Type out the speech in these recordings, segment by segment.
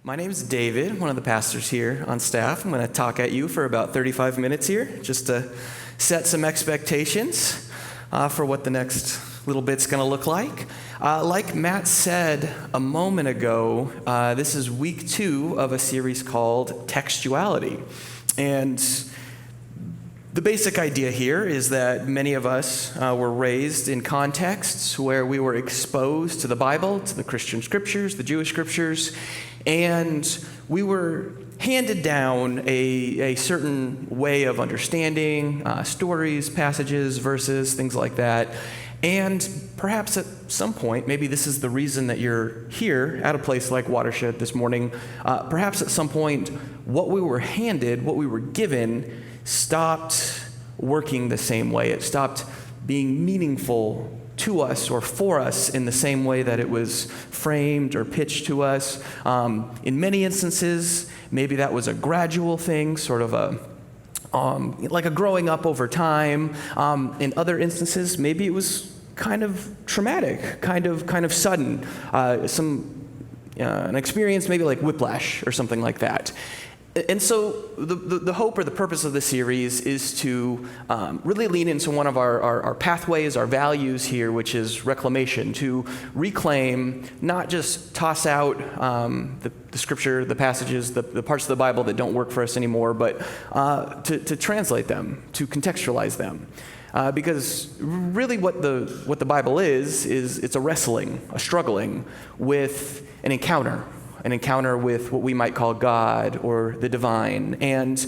My name is David, one of the pastors here on staff. I'm going to talk at you for about 35 minutes here, just to set some expectations for what the next little bit's going to look like. Like Matt said a moment ago, this is week 2 of a series called Textuality. And the basic idea here is that many of us were raised in contexts where we were exposed to the Bible, to the Christian scriptures, the Jewish scriptures, and we were handed down a certain way of understanding stories, passages, verses, things like that. And perhaps at some point, maybe this is the reason that you're here at a place like Watershed this morning, perhaps at some point what we were handed, what we were given, stopped working the same way. It stopped being meaningful to us or for us in the same way that it was framed or pitched to us. In many instances, maybe that was a gradual thing, sort of like a growing up over time. In other instances, maybe it was kind of traumatic, kind of sudden, an experience maybe like whiplash or something like that. And so the hope or the purpose of the series is to really lean into one of our pathways, our values here, which is reclamation, to reclaim, not just toss out the scripture, the passages, the parts of the Bible that don't work for us anymore, but to translate them, to contextualize them. Because really what the Bible is it's a wrestling, a struggling with an encounter with what we might call God or the divine. And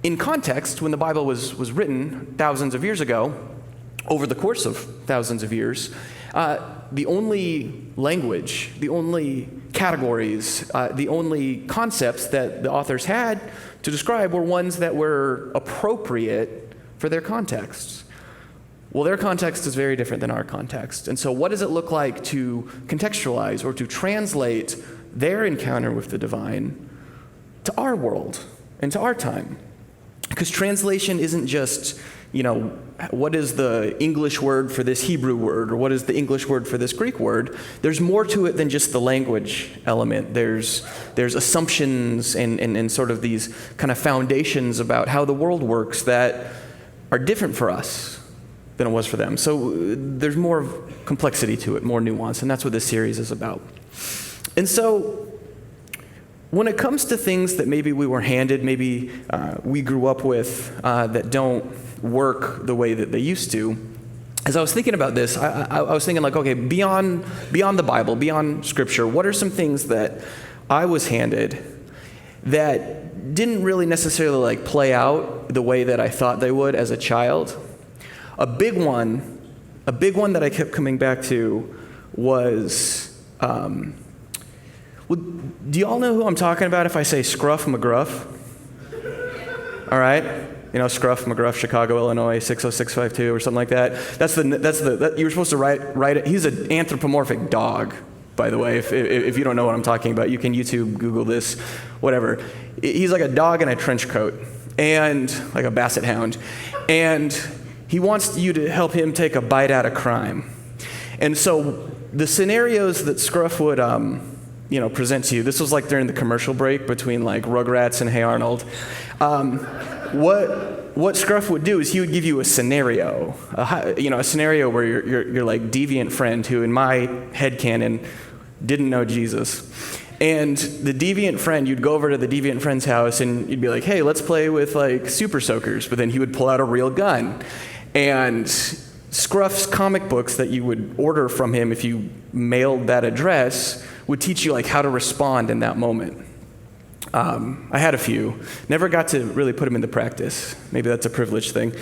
in context, when the Bible was written thousands of years ago, over the course of thousands of years, the only language, the only categories, the only concepts that the authors had to describe were ones that were appropriate for their contexts. Well, their context is very different than our context. And so what does it look like to contextualize or to translate their encounter with the divine to our world and to our time? Because translation isn't just, what is the English word for this Hebrew word, or what is the English word for this Greek word? There's more to it than just the language element. There's assumptions and sort of these kind of foundations about how the world works that are different for us than it was for them. So there's more complexity to it, more nuance, and that's what this series is about. And so when it comes to things that maybe we were handed, maybe we grew up with that don't work the way that they used to, as I was thinking about this, I was thinking like, okay, beyond the Bible, beyond Scripture, what are some things that I was handed that didn't really necessarily like play out the way that I thought they would as a child? A big one that I kept coming back to was, do y'all know who I'm talking about if I say Scruff McGruff? All right, Scruff McGruff, Chicago, Illinois, 60652 or something like that. That's you were supposed to write it. He's an anthropomorphic dog, by the way. If you don't know what I'm talking about, you can YouTube, Google this, whatever. He's like a dog in a trench coat and like a basset hound, and he wants you to help him take a bite out of crime. And so the scenarios that Scruff would, present to you, this was like during the commercial break between like Rugrats and Hey Arnold. What Scruff would do is he would give you a scenario, a scenario where your like deviant friend who in my headcanon didn't know Jesus. And the deviant friend, you'd go over to the deviant friend's house and you'd be like, hey, let's play with like super soakers. But then he would pull out a real gun. And Scruff's comic books that you would order from him if you mailed that address would teach you like how to respond in that moment. I had a few. Never got to really put them into practice. Maybe that's a privilege thing.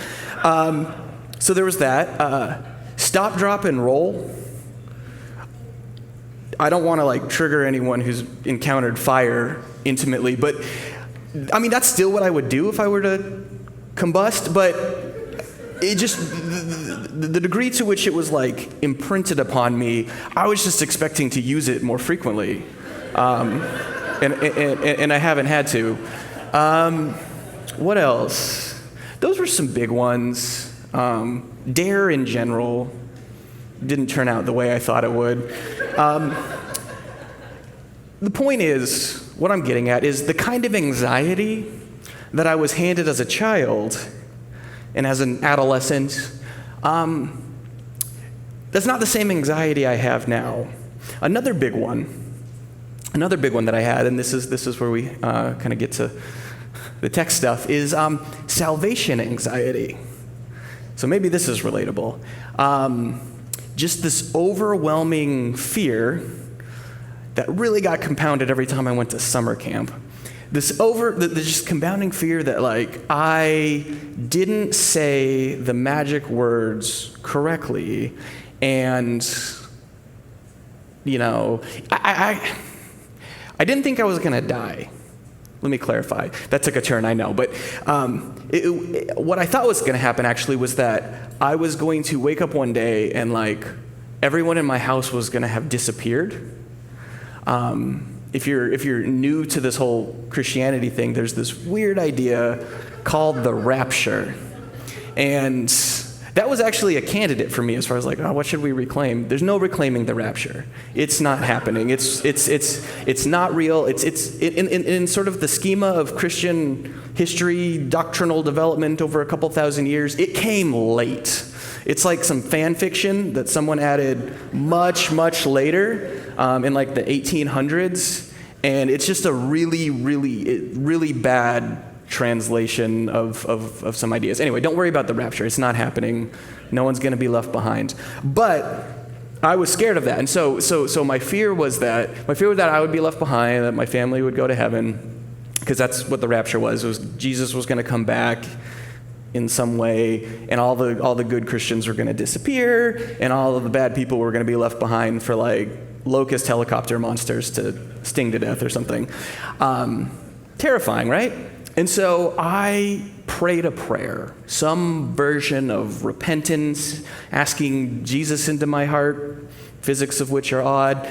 So there was that. Stop, drop, and roll. I don't want to like trigger anyone who's encountered fire intimately, but I mean that's still what I would do if I were to combust, but it just, the degree to which it was like imprinted upon me, I was just expecting to use it more frequently. And I haven't had to. What else? Those were some big ones. Dare in general didn't turn out the way I thought it would. the point is, what I'm getting at is the kind of anxiety that I was handed as a child and as an adolescent, that's not the same anxiety I have now. Another big one that I had, and this is where we kind of get to the text stuff, is salvation anxiety. So maybe this is relatable. Just this overwhelming fear that really got compounded every time I went to summer camp. This just compounding fear that, like, I didn't say the magic words correctly, and, you know, I didn't think I was going to die. Let me clarify. That took a turn, I know. But what I thought was going to happen, actually, was that I was going to wake up one day and, like, everyone in my house was going to have disappeared. If you're new to this whole Christianity thing, there's this weird idea called the Rapture. And that was actually a candidate for me as far as, like, oh, what should we reclaim? There's no reclaiming the Rapture. It's not happening. It's not real. It's in sort of the schema of Christian history, doctrinal development over a couple thousand years, it came late. It's like some fan fiction that someone added much, much later in like the 1800s, and it's just a really, really, really bad translation of some ideas. Anyway, don't worry about the rapture. It's not happening. No one's going to be left behind. But I was scared of that, and so my fear was that I would be left behind, that my family would go to heaven, because that's what the rapture was. It was Jesus was going to come back in some way, and all the good Christians were going to disappear, and all of the bad people were going to be left behind for, like, locust helicopter monsters to sting to death or something. Terrifying, right? And so I prayed a prayer, some version of repentance, asking Jesus into my heart, physics of which are odd,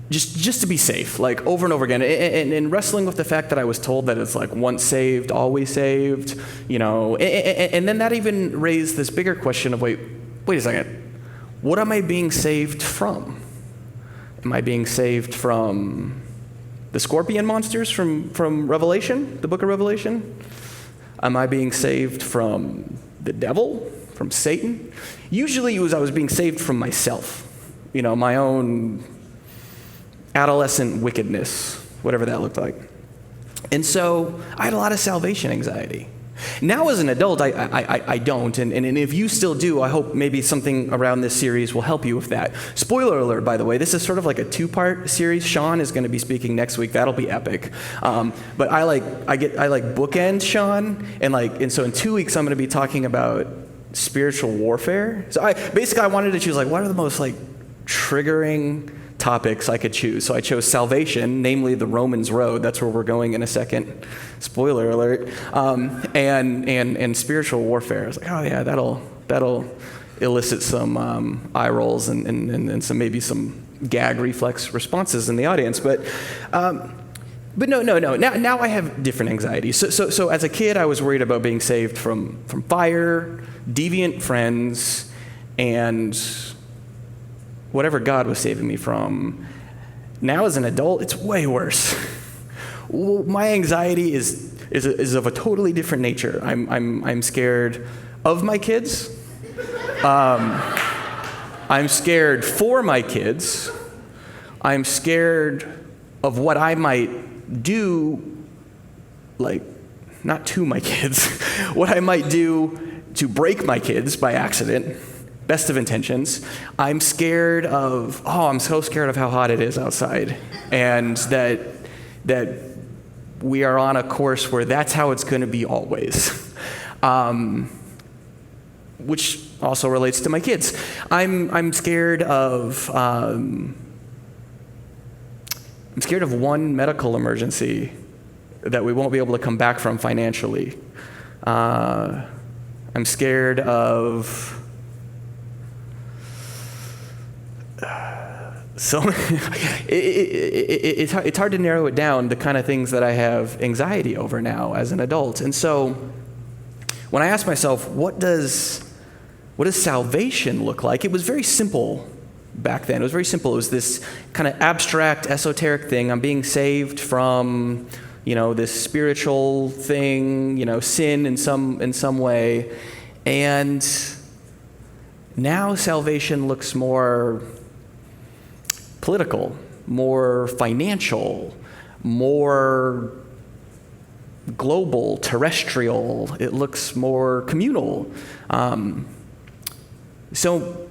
just to be safe, like, over and over again, and wrestling with the fact that I was told that it's like once saved, always saved, you know, and then that even raised this bigger question of, wait a second, what am I being saved from? Am I being saved from the scorpion monsters from Revelation, the book of Revelation? Am I being saved from the devil, from Satan? Usually it was I was being saved from myself, you know, my own adolescent wickedness, whatever that looked like. And so I had a lot of salvation anxiety. Now as an adult, I don't, and if you still do, I hope maybe something around this series will help you with that. Spoiler alert, by the way, this is sort of like a two-part series. Sean is going to be speaking next week. That'll be epic. But I like bookend Sean, and so in 2 weeks I'm going to be talking about spiritual warfare. So I wanted to choose, like, what are the most, like, triggering topics I could choose. So I chose salvation, namely the Romans road. That's where we're going in a second. Spoiler alert. And spiritual warfare. I was like, oh yeah, that'll elicit some eye rolls and some maybe some gag reflex responses in the audience. But no. Now I have different anxieties. So as a kid, I was worried about being saved from fire, deviant friends, and whatever God was saving me from. Now as an adult, it's way worse. My anxiety is of a totally different nature. I'm scared of my kids. I'm scared for my kids. I'm scared of what I might do, like, not to my kids, what I might do to break my kids by accident. Best of intentions. I'm so scared of how hot it is outside, and that we are on a course where that's how it's going to be always, which also relates to my kids. I'm scared of one medical emergency that we won't be able to come back from financially. I'm scared of it's hard to narrow it down, the kind of things that I have anxiety over now as an adult. And so when I asked myself, what does salvation look like? It was very simple back then. It was very simple. It was this kind of abstract, esoteric thing. I'm being saved from, this spiritual thing, sin in some way. And now salvation looks more political, more financial, more global, terrestrial. It looks more communal. So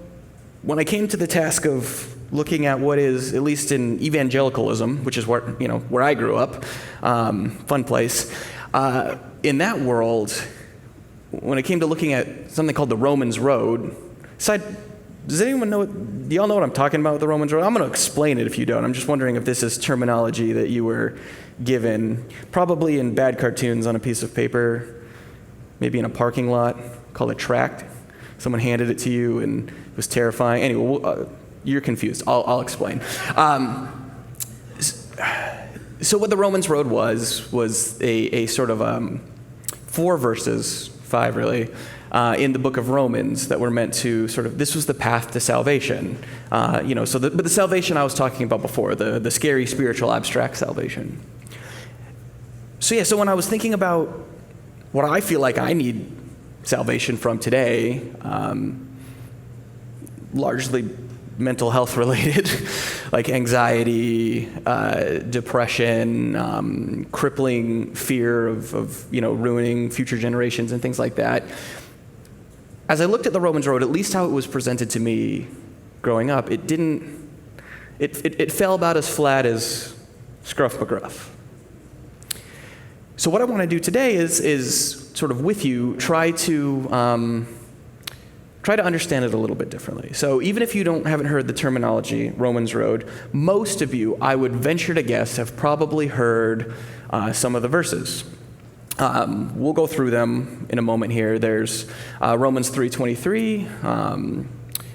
when I came to the task of looking at what is, at least in evangelicalism, which is where I grew up, fun place, in that world, when it came to looking at something called the Romans Road, does anyone know? Do y'all know what I'm talking about with the Romans Road? I'm going to explain it if you don't. I'm just wondering if this is terminology that you were given, probably in bad cartoons on a piece of paper, maybe in a parking lot, called a tract. Someone handed it to you and it was terrifying. Anyway, you're confused. I'll explain. So what the Romans Road was a sort of 4 verses, 5 really, in the book of Romans that were meant to sort of, this was the path to salvation. But the salvation I was talking about before, the scary, spiritual, abstract salvation. So when I was thinking about what I feel like I need salvation from today, largely mental health related, like anxiety, depression, crippling fear of ruining future generations and things like that. As I looked at the Romans Road, at least how it was presented to me growing up, it fell about as flat as Scruff McGruff. So what I want to do today is sort of with you try to understand it a little bit differently. So even if you haven't heard the terminology Romans Road, most of you, I would venture to guess, have probably heard some of the verses. We'll go through them in a moment here. There's Romans 3:23.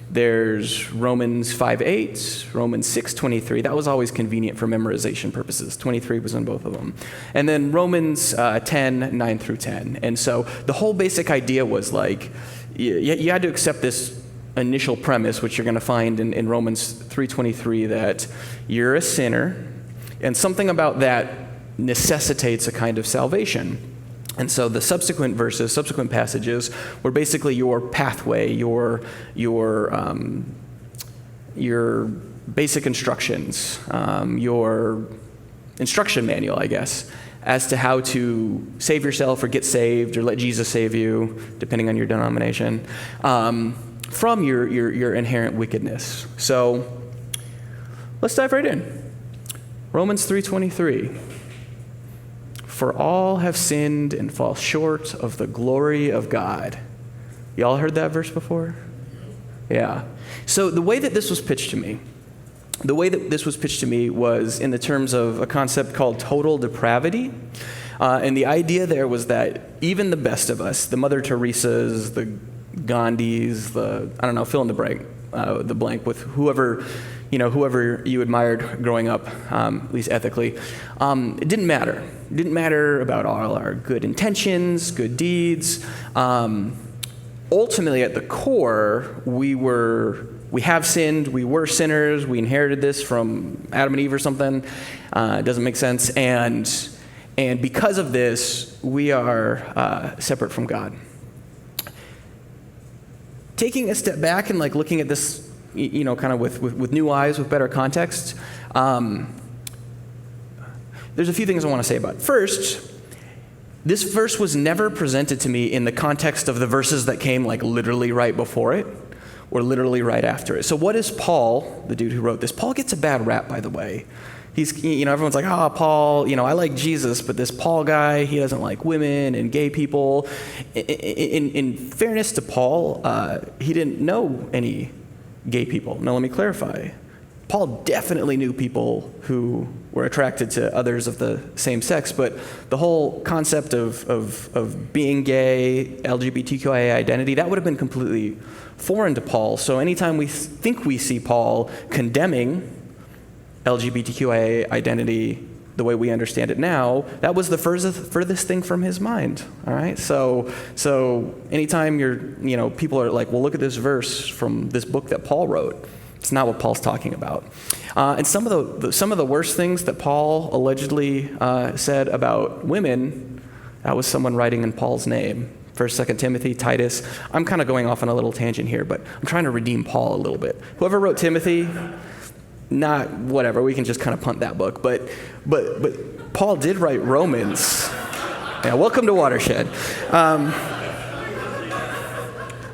There's Romans 5:8, Romans 6:23. That was always convenient for memorization purposes. 23 was in both of them. And then Romans 10:9 through 10. And so the whole basic idea was like, you had to accept this initial premise, which you're going to find in Romans 3:23, that you're a sinner, and something about that necessitates a kind of salvation. And so the subsequent passages were basically your pathway, your basic instructions, your instruction manual, I guess, as to how to save yourself or get saved or let Jesus save you, depending on your denomination, from your inherent wickedness. So let's dive right in. Romans 3:23. For all have sinned and fall short of the glory of God. Y'all heard that verse before? Yeah. So the way that this was pitched to me was in the terms of a concept called total depravity. And the idea there was that even the best of us, the Mother Teresas, the Gandhis, fill in the blank with whoever you admired growing up, at least ethically, it didn't matter. It didn't matter about all our good intentions, good deeds. Ultimately, at the core, we have sinned, we were sinners, we inherited this from Adam and Eve or something. It doesn't make sense. And because of this, we are separate from God. Taking a step back and looking at this, kind of with new eyes, with better context, there's a few things I want to say about it. First, this verse was never presented to me in the context of the verses that came literally right before it or literally right after it. So what is Paul, the dude who wrote this? Paul gets a bad rap, by the way. He's, everyone's like, Paul, I like Jesus, but this Paul guy, he doesn't like women and gay people. In fairness to Paul, he didn't know any gay people. Now, let me clarify. Paul definitely knew people who were attracted to others of the same sex, but the whole concept of being gay, LGBTQIA identity, that would have been completely foreign to Paul. So anytime we think we see Paul condemning LGBTQIA identity the way we understand it now, that was the furthest thing from his mind. All right, so anytime people are like, well, look at this verse from this book that Paul wrote, It's not what Paul's talking about. And some of the worst things that Paul allegedly said about women, that was someone writing in Paul's name. 1st, 2nd Timothy, Titus. I'm kind of going off on a little tangent here, but I'm trying to redeem Paul a little bit. Whoever wrote Timothy, not whatever. We can just kind of punt that book. But Paul did write Romans. Yeah, welcome to Watershed.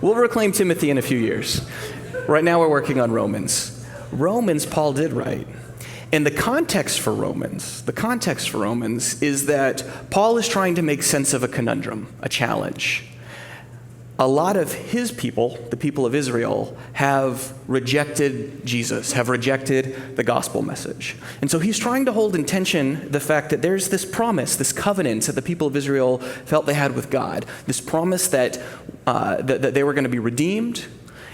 We'll reclaim Timothy in a few years. Right now we're working on Romans. Romans, Paul did write. And the context for Romans is that Paul is trying to make sense of a conundrum, a challenge. A lot of his people, the people of Israel, have rejected Jesus, have rejected the gospel message. And so he's trying to hold in tension the fact that there's this promise, this covenant that the people of Israel felt they had with God, this promise that they were going to be redeemed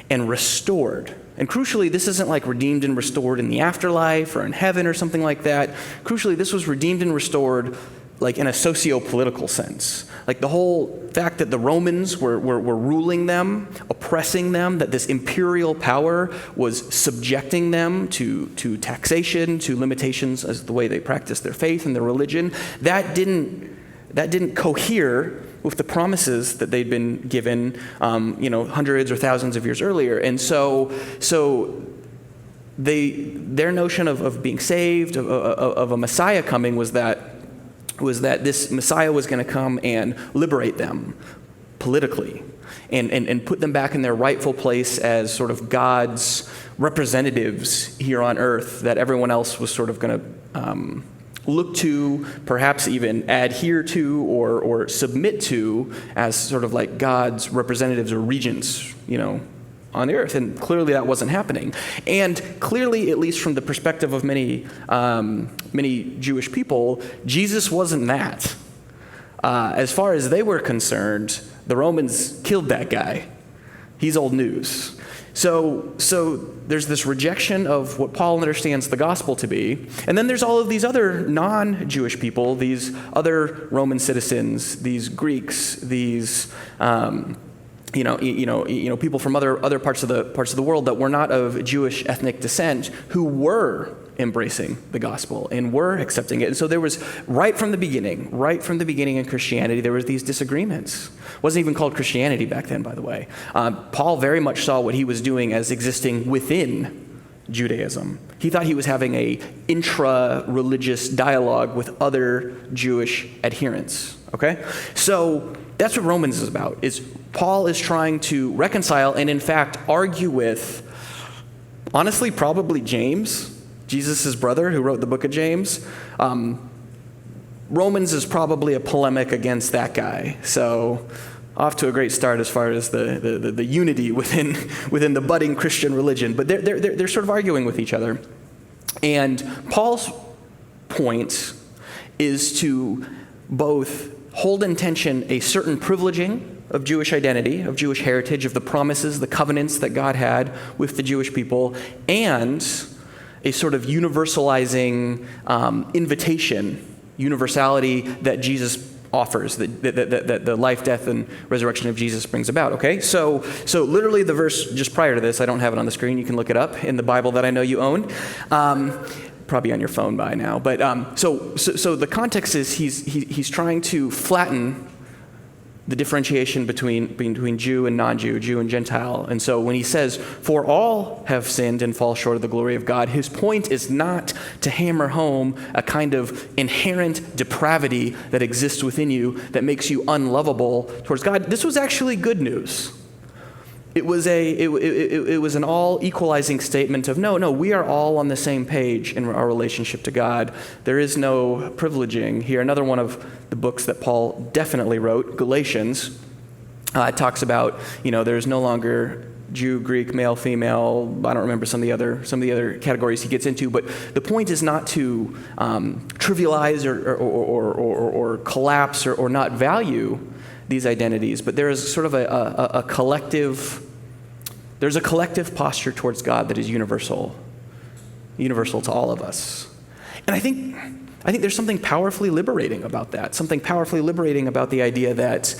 and restored. And crucially, this isn't like redeemed and restored in the afterlife or in heaven or something like that. Crucially, this was redeemed and restored like in a socio-political sense. Like the whole fact that the Romans were ruling them, oppressing them, that this imperial power was subjecting them to taxation, to limitations as the way they practiced their faith and their religion, that didn't cohere with the promises that they'd been given, hundreds or thousands of years earlier. And so their notion of being saved, of a Messiah coming, was that this Messiah was going to come and liberate them politically and put them back in their rightful place as sort of God's representatives here on earth that everyone else was sort of going to look to, perhaps even adhere to or submit to as sort of like God's representatives or regents, on the earth. And clearly that wasn't happening. And clearly, at least from the perspective of many Jewish people, Jesus wasn't that. As far as they were concerned, the Romans killed that guy. He's old news. So there's this rejection of what Paul understands the gospel to be, and then there's all of these other non-Jewish people, these other Roman citizens, these Greeks, these people from other parts of the world that were not of Jewish ethnic descent, who were embracing the gospel and were accepting it. And so there was right from the beginning in Christianity, there was these disagreements. It wasn't even called Christianity back then, by the way. Paul very much saw what he was doing as existing within Judaism. He thought he was having a intra-religious dialogue with other Jewish adherents. Okay? So that's what Romans is about. Paul is trying to reconcile and in fact argue with, honestly, probably James, Jesus' brother who wrote the book of James. Romans is probably a polemic against that guy. So off to a great start as far as the unity within the budding Christian religion. But they're sort of arguing with each other. And Paul's point is to both hold in tension a certain privileging of Jewish identity, of Jewish heritage, of the promises, the covenants that God had with the Jewish people, and a sort of universalizing invitation, universality that Jesus offers, that the life, death, and resurrection of Jesus brings about, okay? So literally the verse just prior to this, I don't have it on the screen, you can look it up in the Bible that I know you own. Probably on your phone by now. But so the context is he's trying to flatten the differentiation between Jew and non-Jew, Jew and Gentile. And so when he says, "For all have sinned and fall short of the glory of God," his point is not to hammer home a kind of inherent depravity that exists within you that makes you unlovable towards God. This was actually good news. It was an all equalizing statement of no, we are all on the same page in our relationship to God. There is no privileging here. Another one of the books that Paul definitely wrote, Galatians, talks about, there's no longer Jew, Greek, male, female. I don't remember some of the other categories he gets into, but the point is not to trivialize or collapse or not value these identities, but there is sort of a collective. There's a collective posture towards God that is universal to all of us. And I think there's something powerfully liberating about that, something powerfully liberating about the idea that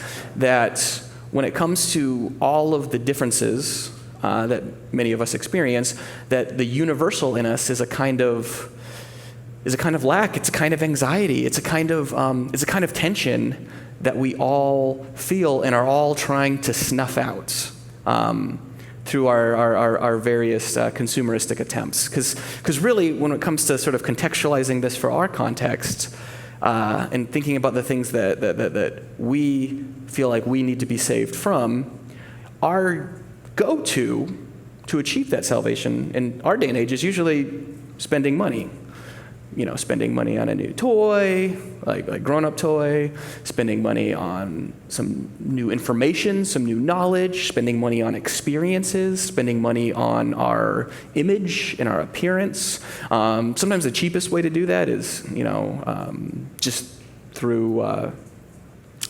when it comes to all of the differences that many of us experience, that the universal in us is a kind of lack. It's a kind of anxiety. It's a kind of tension that we all feel and are all trying to snuff out through our various consumeristic attempts. Because really, when it comes to sort of contextualizing this for our context and thinking about the things that we feel like we need to be saved from, our go-to to achieve that salvation in our day and age is usually spending money. Spending money on a new toy, like grown-up toy, spending money on some new information, some new knowledge, spending money on experiences, spending money on our image and our appearance. Sometimes the cheapest way to do that is, just through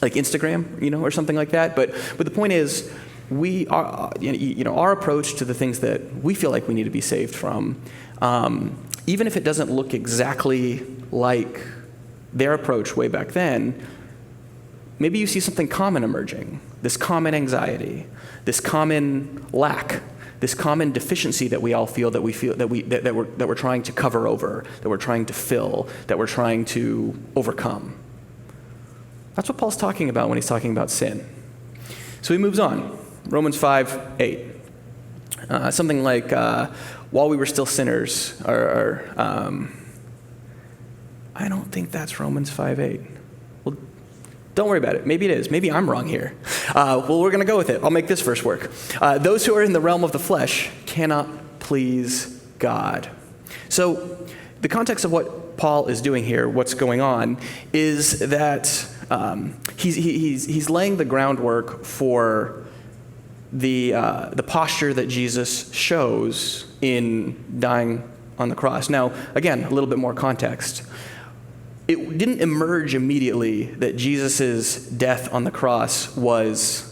like Instagram, or something like that. But the point is, we are, our approach to the things that we feel like we need to be saved from, even if it doesn't look exactly like their approach way back then, maybe you see something common emerging, this common anxiety, this common lack, this common deficiency that we all feel, that we're trying to cover over, that we're trying to fill, that we're trying to overcome. That's what Paul's talking about when he's talking about sin. So he moves on. Romans 5:8. Something like, while we were still sinners, or I don't think that's Romans 5:8. Well, don't worry about it. Maybe it is. Maybe I'm wrong here. Well, we're going to go with it. I'll make this verse work. Those who are in the realm of the flesh cannot please God. So the context of what Paul is doing here, what's going on, is that he's laying the groundwork for the posture that Jesus shows in dying on the cross. Now, again, a little bit more context. It didn't emerge immediately that Jesus' death on the cross was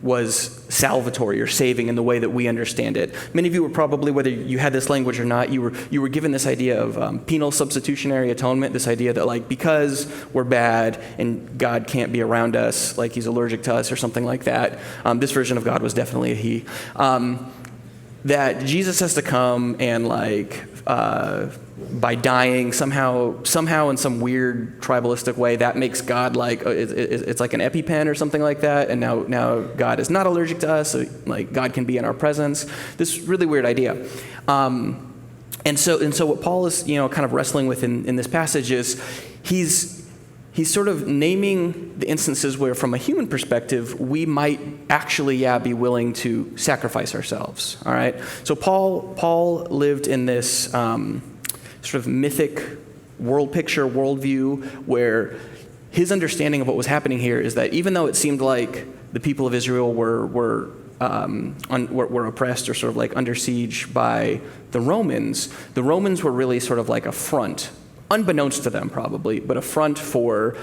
salvatory or saving in the way that we understand it. Many of you were probably, whether you had this language or not, you were given this idea of penal substitutionary atonement, this idea that because we're bad and God can't be around us, like he's allergic to us or something like that. This version of God was definitely a he. That Jesus has to come and by dying somehow in some weird tribalistic way, that makes God it's like an EpiPen or something like that, and now God is not allergic to us, so God can be in our presence. This really weird idea. And so what Paul is kind of wrestling with in this passage is he's sort of naming the instances where, from a human perspective, we might actually, be willing to sacrifice ourselves. All right. So Paul lived in this sort of mythic world picture, worldview, where his understanding of what was happening here is that even though it seemed like the people of Israel were oppressed or sort of under siege by the Romans were really sort of like a front, unbeknownst to them probably, but a front for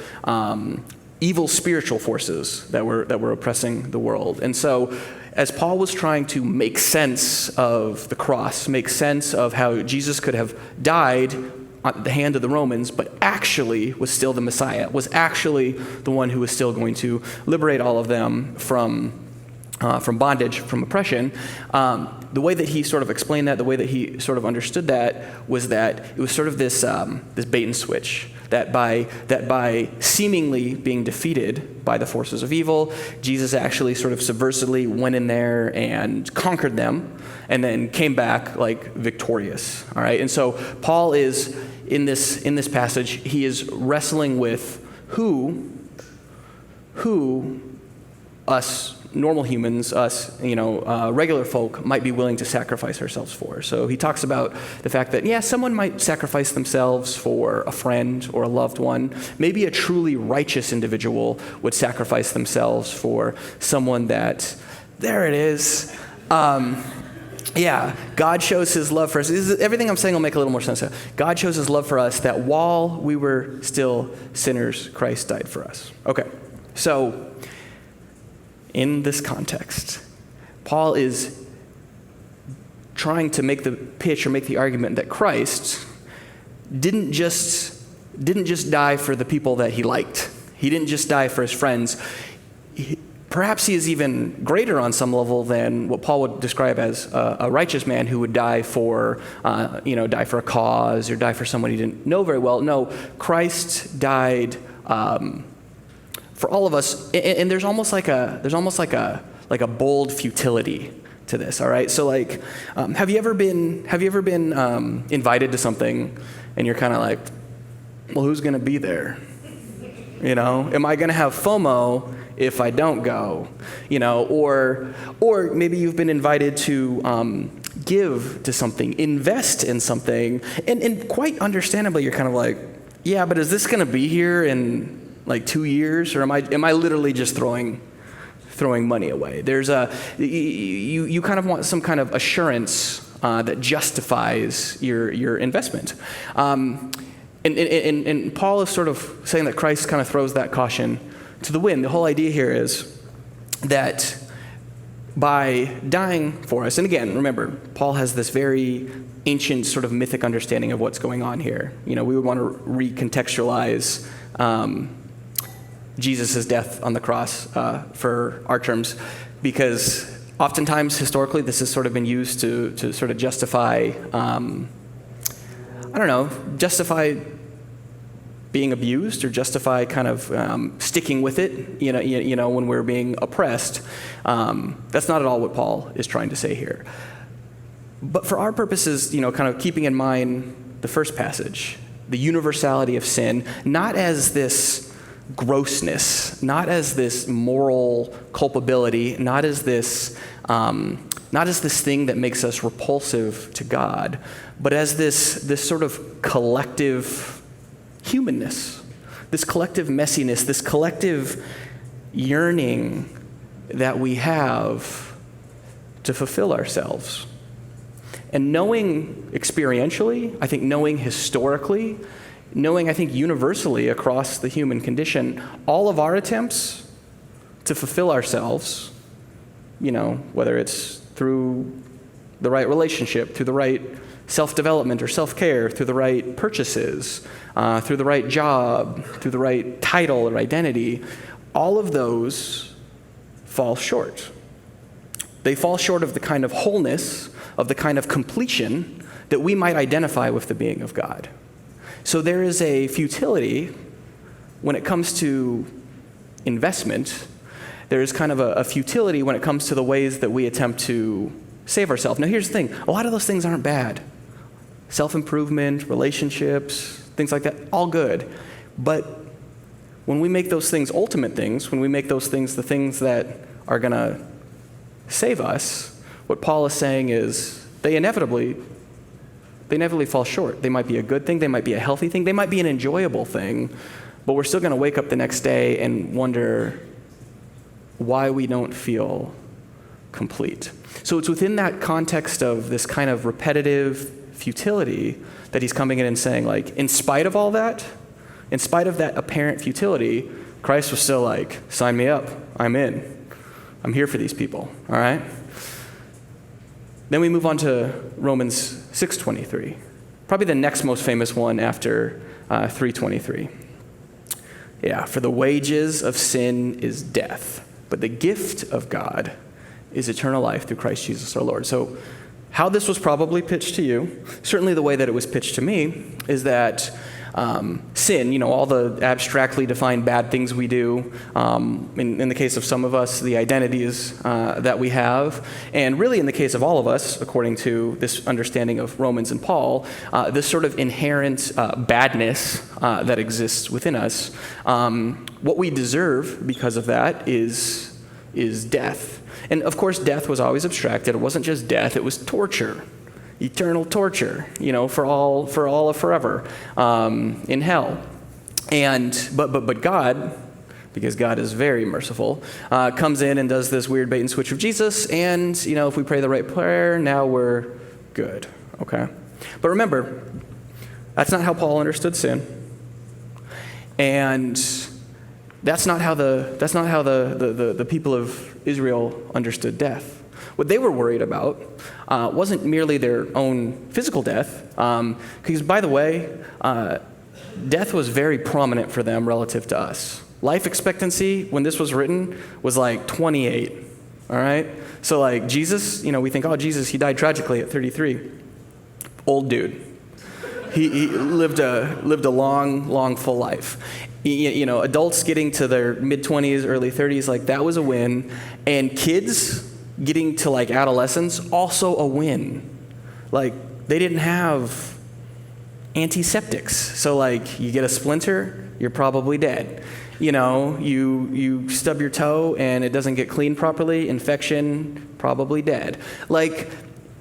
evil spiritual forces that were oppressing the world. And so as Paul was trying to make sense of the cross, make sense of how Jesus could have died at the hand of the Romans, but actually was still the Messiah, was actually the one who was still going to liberate all of them from bondage, from oppression, the way that he sort of explained that, the way that he sort of understood that, was that it was sort of this bait and switch, that by seemingly being defeated by the forces of evil, Jesus actually sort of subversively went in there and conquered them, and then came back victorious. All right, and so Paul is in this passage, he is wrestling with who us normal humans, us, regular folk, might be willing to sacrifice ourselves for. So he talks about the fact that, someone might sacrifice themselves for a friend or a loved one. Maybe a truly righteous individual would sacrifice themselves for someone that, there it is. God shows his love for us. Everything I'm saying will make a little more sense. God shows his love for us that while we were still sinners, Christ died for us. Okay, so in this context, Paul is trying to make the pitch or make the argument that Christ didn't just die for the people that he liked. He didn't just die for his friends. Perhaps he is even greater on some level than what Paul would describe as a righteous man who would die for a cause or die for someone he didn't know very well. No, Christ died for all of us, and there's almost like a bold futility to this. All right, so like, have you ever been invited to something, and you're kind of like, well, who's going to be there? Am I going to have FOMO if I don't go? Or maybe you've been invited to give to something, invest in something, and quite understandably, you're kind of like, yeah, but is this going to be here in like 2 years, or am I literally just throwing money away? There's you kind of want some kind of assurance that justifies your investment. And Paul is sort of saying that Christ kind of throws that caution to the wind. The whole idea here is that by dying for us, and again, remember, Paul has this very ancient sort of mythic understanding of what's going on here. We would want to recontextualize Jesus' death on the cross for our terms, because oftentimes, historically, this has sort of been used to sort of justify, justify being abused, or justify kind of sticking with it, when we're being oppressed. That's not at all what Paul is trying to say here. But for our purposes, kind of keeping in mind the first passage, the universality of sin, not as this grossness, not as this moral culpability, not as this thing that makes us repulsive to God, but as this sort of collective humanness, this collective messiness, this collective yearning that we have to fulfill ourselves. And knowing experientially, I think knowing historically, knowing, I think, universally across the human condition, all of our attempts to fulfill ourselves, whether it's through the right relationship, through the right self-development or self-care, through the right purchases, through the right job, through the right title or identity, all of those fall short. They fall short of the kind of wholeness, of the kind of completion that we might identify with the being of God. So there is a futility when it comes to investment. There is kind of a futility when it comes to the ways that we attempt to save ourselves. Now, here's the thing. A lot of those things aren't bad. Self-improvement, relationships, things like that, all good. But when we make those things ultimate things, when we make those things the things that are going to save us, what Paul is saying is they inevitably fall short. They might be a good thing, they might be a healthy thing, they might be an enjoyable thing, but we're still going to wake up the next day and wonder why we don't feel complete. So it's within that context of this kind of repetitive futility that he's coming in and saying, like, in spite of all that, in spite of that apparent futility, Christ was still like, sign me up, I'm in. I'm here for these people, all right? Then we move on to Romans 6:23, probably the next most famous one after 3:23. Yeah, for the wages of sin is death, but the gift of God is eternal life through Christ Jesus our Lord. So how this was probably pitched to you, certainly the way that it was pitched to me, is that sin, all the abstractly defined bad things we do, in the case of some of us, the identities that we have, and really in the case of all of us, according to this understanding of Romans and Paul, this sort of inherent badness that exists within us, what we deserve because of that is death. And of course, death was always abstracted. It wasn't just death, it was torture. Eternal torture, for all of forever, in hell. But God, because God is very merciful, comes in and does this weird bait and switch of Jesus, and if we pray the right prayer, now we're good. Okay? But remember, that's not how Paul understood sin. And that's not how the people of Israel understood death. What they were worried about wasn't merely their own physical death, because, by the way, death was very prominent for them relative to us. life expectancy when this was written was like 28, all right? So like Jesus, we think, oh, Jesus, he died tragically at 33. Old dude. He lived a long, full life. Adults getting to their mid-20s, early 30s, like that was a win. And kids getting to like adolescence, also a win. Like they didn't have antiseptics. So like you get a splinter, you're probably dead. You stub your toe and it doesn't get cleaned properly, infection, probably dead. Like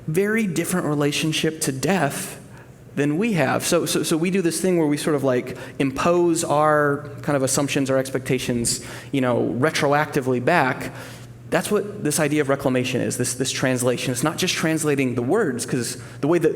very different relationship to death than we have. So we do this thing where we sort of like impose our kind of assumptions, our expectations, retroactively back. That's what this idea of reclamation is, this translation. It's not just translating the words, because the way that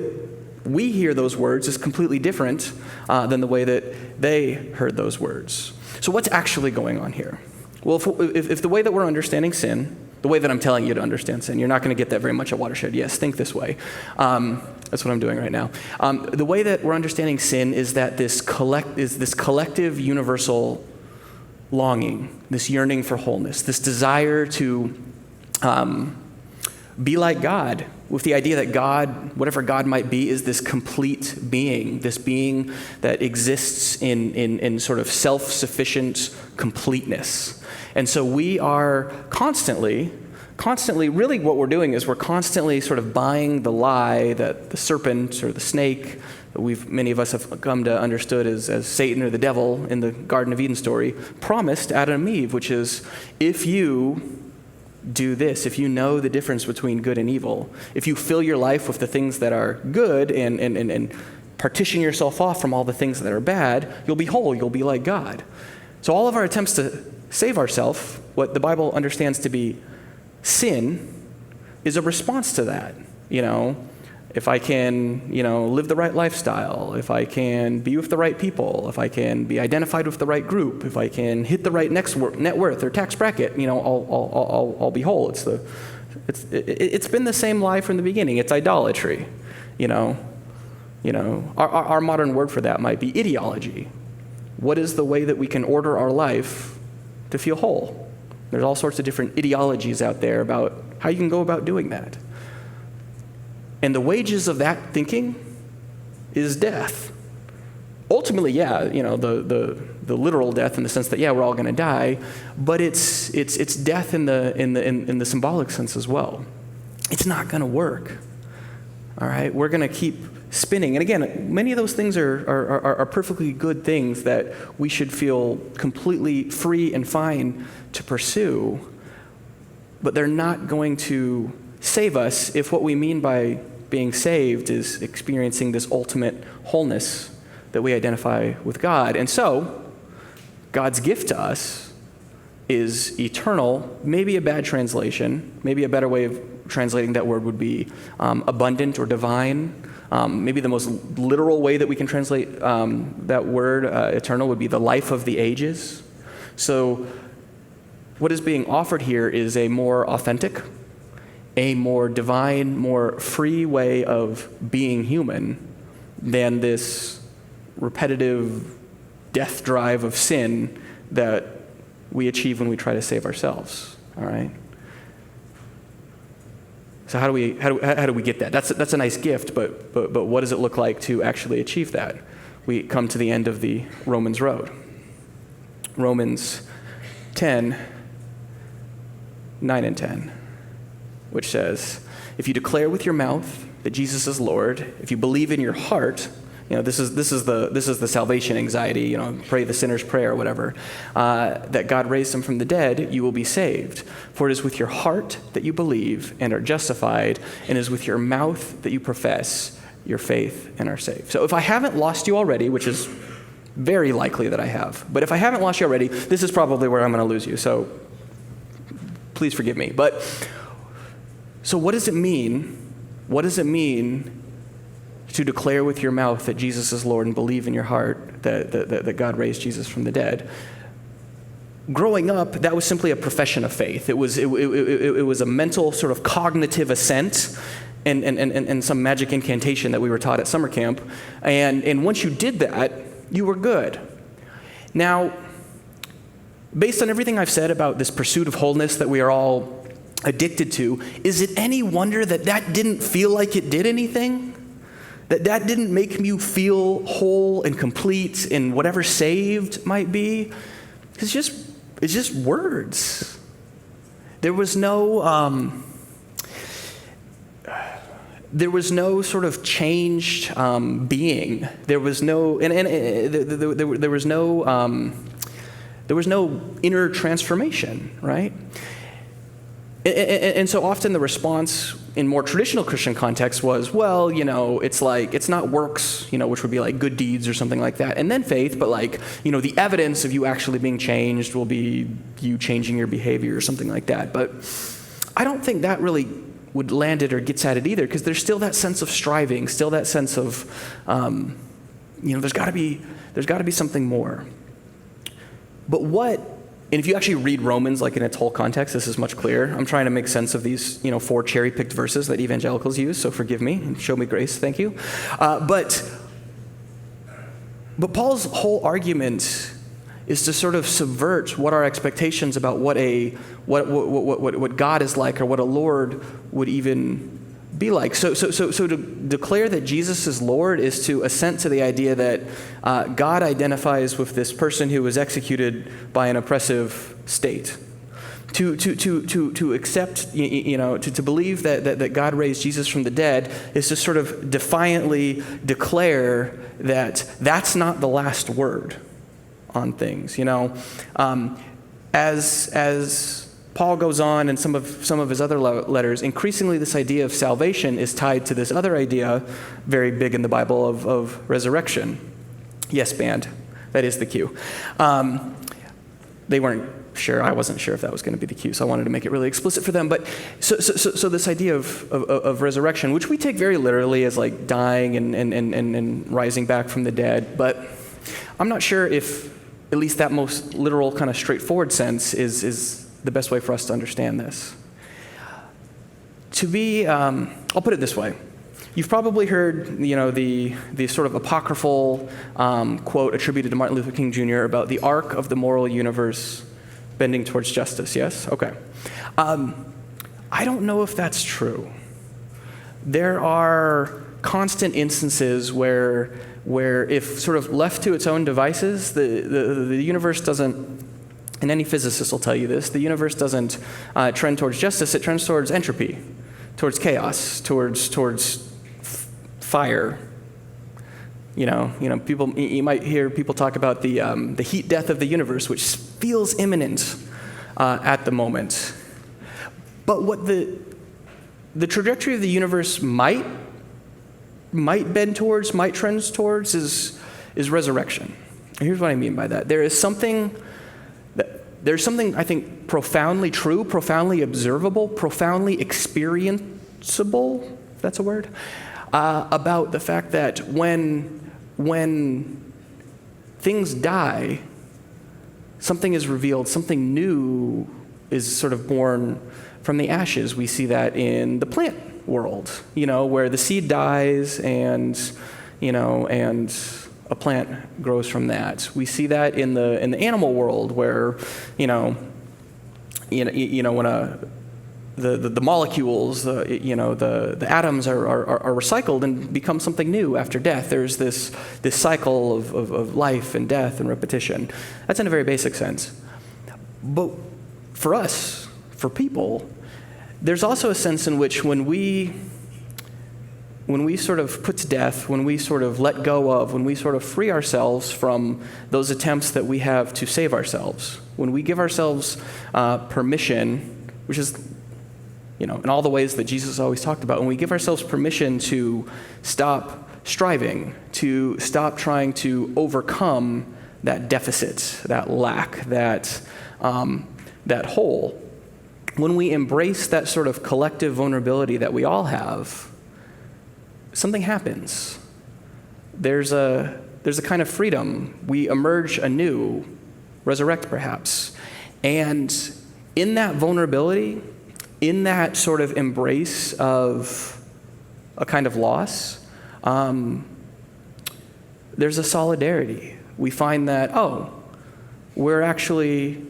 we hear those words is completely different than the way that they heard those words. So what's actually going on here? Well, if the way that we're understanding sin, the way that I'm telling you to understand sin, you're not going to get that very much at Watershed. Yes, think this way. That's what I'm doing right now. The way that we're understanding sin is that this collective universal longing, this yearning for wholeness, this desire to be like God, with the idea that God, whatever God might be, is this complete being, this being that exists in sort of self-sufficient completeness. And so we are constantly, really what we're doing is we're constantly sort of buying the lie that the serpent or the snake, that many of us have come to understood as Satan or the devil in the Garden of Eden story, promised Adam and Eve, which is, if you do this, if you know the difference between good and evil, if you fill your life with the things that are good and partition yourself off from all the things that are bad, you'll be whole, you'll be like God. So all of our attempts to save ourselves, what the Bible understands to be sin, is a response to that. If I can, live the right lifestyle, if I can be with the right people, if I can be identified with the right group, if I can hit the right net worth or tax bracket, I'll be whole. It's been the same lie from the beginning. It's idolatry. Our modern word for that might be ideology. What is the way that we can order our life to feel whole? There's all sorts of different ideologies out there about how you can go about doing that. And the wages of that thinking is death. Ultimately, the literal death in the sense that, we're all going to die, but it's death in the symbolic sense as well. It's not going to work. All right, we're going to keep spinning. And again, many of those things are perfectly good things that we should feel completely free and fine to pursue, but they're not going to save us if what we mean by being saved is experiencing this ultimate wholeness that we identify with God. And so, God's gift to us is eternal. Maybe a bad translation, maybe a better way of translating that word would be abundant or divine. Maybe the most literal way that we can translate that word, eternal, would be the life of the ages. So what is being offered here is a more authentic, a more divine, more free way of being human than this repetitive death drive of sin that we achieve when we try to save ourselves. All right? So how do we get that? That's a nice gift, but what does it look like to actually achieve that? We come to the end of the Romans road. Romans 10, 9 and 10, which says, if you declare with your mouth that Jesus is Lord, if you believe in your heart, this is the salvation anxiety, pray the sinner's prayer or whatever, that God raised him from the dead, you will be saved. For it is with your heart that you believe and are justified, and it is with your mouth that you profess your faith and are saved. So if I haven't lost you already, which is very likely that I have, but if I haven't lost you already, this is probably where I'm going to lose you, so please forgive me. But so what does it mean? What does it mean to declare with your mouth that Jesus is Lord and believe in your heart that God raised Jesus from the dead? Growing up, that was simply a profession of faith. It was a mental sort of cognitive assent and some magic incantation that we were taught at summer camp. And once you did that, you were good. Now, based on everything I've said about this pursuit of wholeness that we are all addicted to, is it any wonder that that didn't feel like it did anything? That didn't make you feel whole and complete in whatever saved might be? It's just words. There was no sort of changed being. There was no there was no inner transformation, right? And so often the response in more traditional Christian contexts was, well, it's not works, which would be like good deeds or something like that, and then faith, but the evidence of you actually being changed will be you changing your behavior or something like that. But I don't think that really would land it or gets at it either, because there's still that sense of striving, still that sense of, there's got to be something more. But and if you actually read Romans in its whole context, this is much clearer. I'm trying to make sense of these, 4 cherry-picked verses that evangelicals use, so forgive me and show me grace, thank you. But Paul's whole argument is to sort of subvert what our expectations about what God is like, or what a Lord would even be like. So to declare that Jesus is Lord is to assent to the idea that God identifies with this person who was executed by an oppressive state. To accept, to believe that God raised Jesus from the dead is to sort of defiantly declare that that's not the last word on things. As Paul goes on in some of his other letters, increasingly this idea of salvation is tied to this other idea, very big in the Bible, of resurrection. Yes, band. That is the cue. They weren't sure. I wasn't sure if that was going to be the cue, so I wanted to make it really explicit for them. But so this idea of resurrection, which we take very literally as dying and rising back from the dead, but I'm not sure if at least that most literal kind of straightforward sense is the best way for us to understand this. I'll put it this way. You've probably heard, the sort of apocryphal quote attributed to Martin Luther King Jr. about the arc of the moral universe bending towards justice, yes? Okay. I don't know if that's true. There are constant instances where if sort of left to its own devices, the universe doesn't, and any physicist will tell you this, the universe doesn't trend towards justice, it trends towards entropy, towards chaos, towards fire. People, you might hear people talk about the heat death of the universe, which feels imminent at the moment. But what the trajectory of the universe might bend towards, might trend towards, is resurrection. And here's what I mean by that. There's something, I think, profoundly true, profoundly observable, profoundly experienceable, if that's a word, about the fact that when things die, something is revealed, something new is sort of born from the ashes. We see that in the plant world, where the seed dies and a plant grows from that. We see that in the animal world, where when the molecules, the atoms are recycled and become something new after death. There's this cycle of life and death and repetition. That's in a very basic sense. But for us, for people, there's also a sense in which when we sort of put to death, when we sort of let go of, when we sort of free ourselves from those attempts that we have to save ourselves, when we give ourselves permission, which is, in all the ways that Jesus always talked about, when we give ourselves permission to stop striving, to stop trying to overcome that deficit, that lack, that hole, when we embrace that sort of collective vulnerability that we all have, something happens. There's a kind of freedom. We emerge anew, resurrect perhaps. And in that vulnerability, in that sort of embrace of a kind of loss, there's a solidarity. We find that, we're actually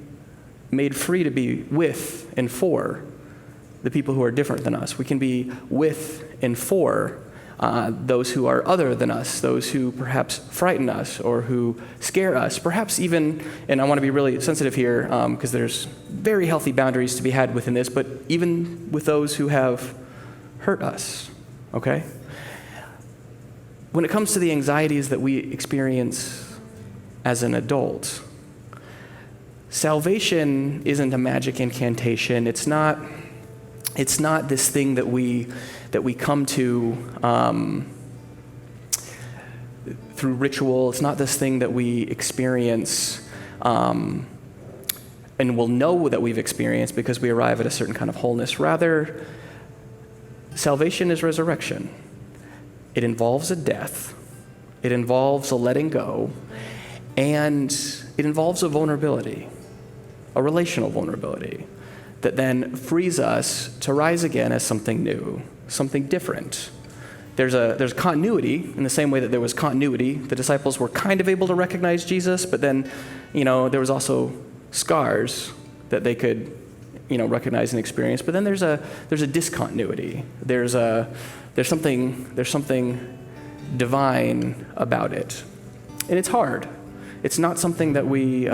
made free to be with and for the people who are different than us. We can be with and for those who are other than us, those who perhaps frighten us or who scare us, perhaps even, and I want to be really sensitive here because there's very healthy boundaries to be had within this, but even with those who have hurt us, okay? When it comes to the anxieties that we experience as an adult, salvation isn't a magic incantation. It's not this thing that we come to through ritual. It's not this thing that we experience and we'll know that we've experienced because we arrive at a certain kind of wholeness. Rather, salvation is resurrection. It involves a death. It involves a letting go. And it involves a vulnerability, a relational vulnerability, that then frees us to rise again as something new, something different. There's continuity in the same way that there was continuity. The disciples were kind of able to recognize Jesus, but then, there was also scars that they could, recognize and experience. But then there's a discontinuity. There's something divine about it, and it's hard. It's not something that we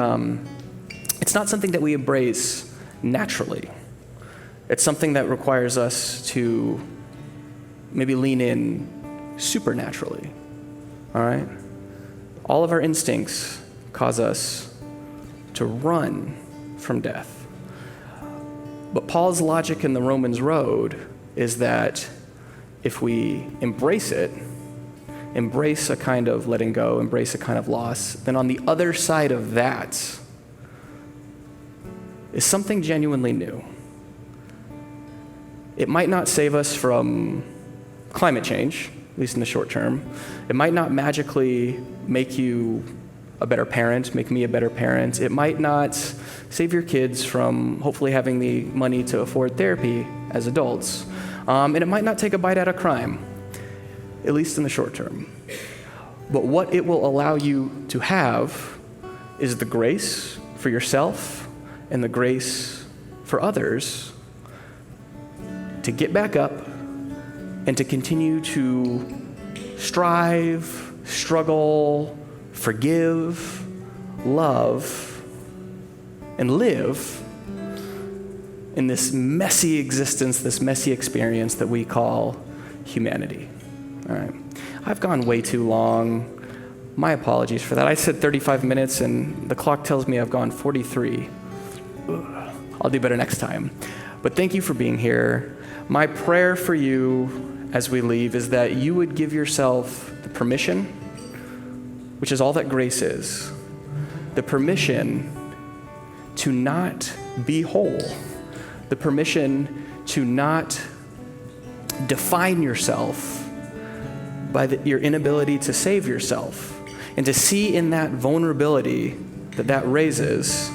embrace naturally. It's something that requires us to maybe lean in supernaturally, all right? All of our instincts cause us to run from death. But Paul's logic in the Romans road is that if we embrace it, embrace a kind of letting go, embrace a kind of loss, then on the other side of that is something genuinely new. It might not save us from climate change, at least in the short term. It might not magically make you a better parent, make me a better parent. It might not save your kids from hopefully having the money to afford therapy as adults. And it might not take a bite out of crime, at least in the short term. But what it will allow you to have is the grace for yourself and the grace for others to get back up and to continue to strive, struggle, forgive, love, and live in this messy existence, this messy experience that we call humanity. All right. I've gone way too long. My apologies for that. I said 35 minutes, and the clock tells me I've gone 43. Ugh. I'll do better next time. But thank you for being here. My prayer for you as we leave is that you would give yourself the permission, which is all that grace is, the permission to not be whole, the permission to not define yourself by your inability to save yourself, and to see in that vulnerability that raises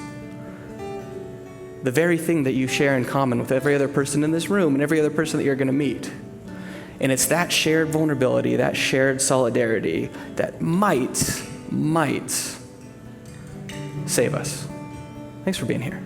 the very thing that you share in common with every other person in this room and every other person that you're going to meet. And it's that shared vulnerability, that shared solidarity that might save us. Thanks for being here.